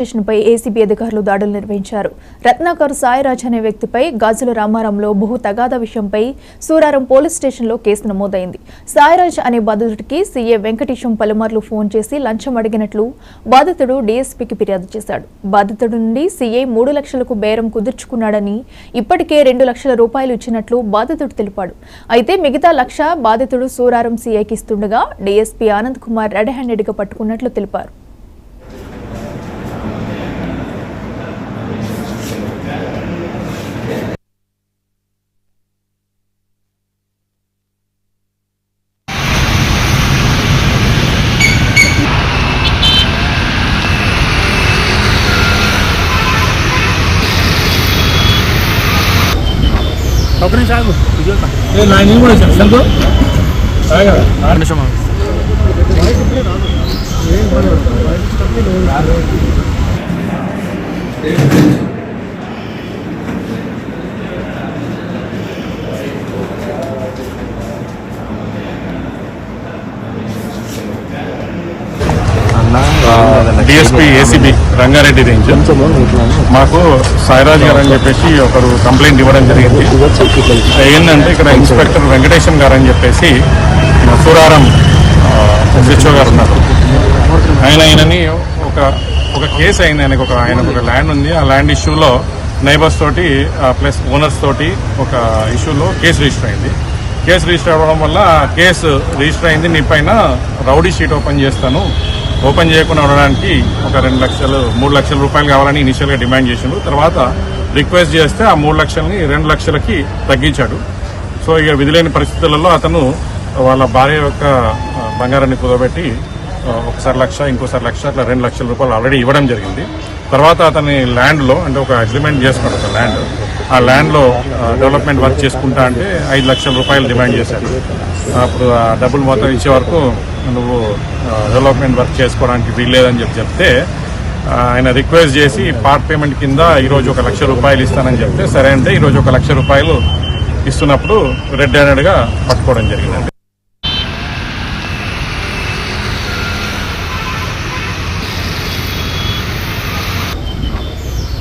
స్టేషన్పై ACB అధికారులు దాడులు నిర్వహించారు. రత్నాకర్ సాయిరాజ్ అనే వ్యక్తిపై గాజుల రామారంలో భూ తగాదా విషయంపై సూరారం పోలీస్ స్టేషన్లో కేసు నమోదైంది. సాయిరాజ్ అనే బాధితుడికి సీఏ వెంకటేశం పలుమార్లు ఫోన్ చేసి లంచం అడిగినట్లు బాధితుడు డీఎస్పీకి ఫిర్యాదు చేశాడు. బాధితుడి నుండి సీఐ 3 లక్షలకు బేరం కుదుర్చుకున్నాడని, ఇప్పటికే 2 లక్షల రూపాయలు ఇచ్చినట్లు బాధితుడు తెలిపాడు. అయితే మిగతా 1 లక్ష బాధితుడు సూరారం సీఐకి ఇస్తుండగా డీఎస్పీ ఆనంద్ కుమార్ రెడ్ హ్యాండెడ్గా పట్టుకున్నట్లు తెలిపారు. अपने साहब ये लाइन ही बोले चल दो आएगा निमिषम డిఎస్పీ ఏసీబీ రంగారెడ్డి రేంజ్ మాకు సాయిరాజ్ గారు అని చెప్పేసి ఒకరు కంప్లైంట్ ఇవ్వడం జరిగింది. ఏంటంటే ఇక్కడ ఇన్స్పెక్టర్ వెంకటేశం గారు అని చెప్పేసి సూరారం ఎస్హెచ్ఓ గారు ఉన్నారు. ఆయనని ఒక కేసు అయింది. ఆయనకు ఒక ల్యాండ్ ఉంది. ఆ ల్యాండ్ ఇష్యూలో నైబర్స్ తోటి ప్లస్ ఓనర్స్ తోటి ఒక ఇష్యూలో కేసు రిజిస్టర్ అయింది. కేసు రిజిస్టర్ అవ్వడం వల్ల కేసు రిజిస్టర్ అయింది. నీ పైన రౌడీ షీట్ ఓపెన్ చేయకుండా ఉండడానికి ఒక 2 లక్షలు 3 లక్షల రూపాయలు కావాలని ఇనిషియల్గా డిమాండ్ చేసిండు. తర్వాత రిక్వెస్ట్ చేస్తే ఆ 3 లక్షలని 2 లక్షలకి తగ్గించాడు. సో ఇక విధిలేని పరిస్థితులలో అతను వాళ్ళ భార్య యొక్క బంగారాన్ని కుదబెట్టి ఒకసారి 1 లక్ష ఇంకోసారి 1 లక్ష అట్లా 2 లక్షల రూపాయలు ఆల్రెడీ ఇవ్వడం జరిగింది. తర్వాత అతని ల్యాండ్లో అంటే ఒక అగ్రిమెంట్ చేసుకున్నాడు. ఒక ల్యాండ్ ఆ ల్యాండ్లో డెవలప్మెంట్ వర్క్ చేసుకుంటా అంటే 5 లక్షల రూపాయలు డిమాండ్ చేశాడు. అప్పుడు ఆ డబ్బులు మొత్తం ఇచ్చే వరకు నువ్వు డెవలప్మెంట్ వర్క్ చేసుకోవడానికి వీల్లేదని చెప్తే ఆయన రిక్వెస్ట్ చేసి పార్ట్ పేమెంట్ కింద ఈరోజు 1 లక్ష రూపాయలు ఇస్తానని చెప్తే సరే అంటే ఈరోజు 1 లక్ష రూపాయలు ఇస్తున్నప్పుడు రెడ్ హ్యాండెడ్గా పట్టుకోవడం జరిగిందండి.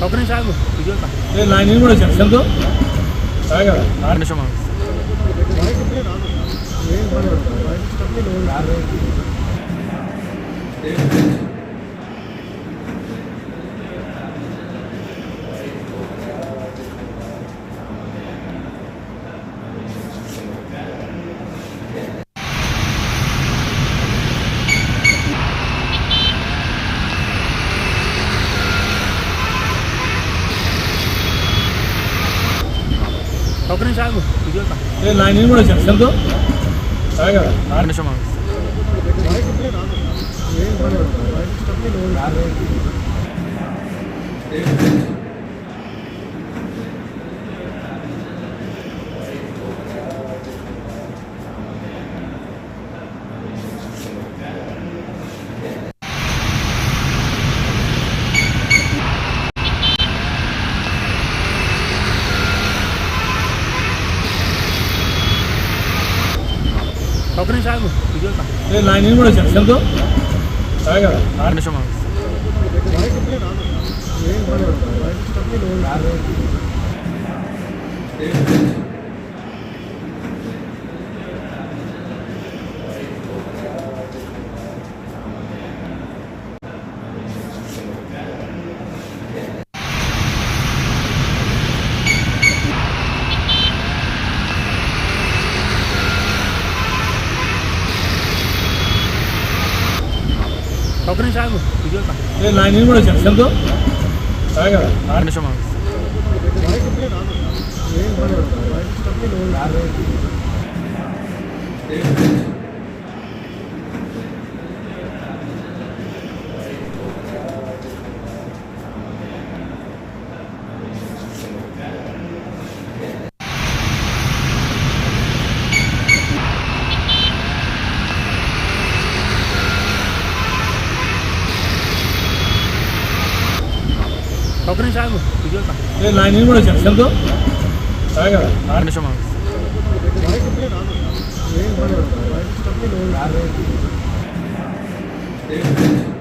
अपने साहब ये लाइन ही बोले चल दो आएगा निमिषम अपने साहब ये लाइन ही बोले चल दो आएगा निमिषम अपने साहब ये लाइन ही बोले चल दो आएगा निमिषम अपने साहब ये लाइन ही बोले चल दो आएगा निमिषम अपने साहब ये लाइन ही बोले चल दो आएगा निमिषम Thank you.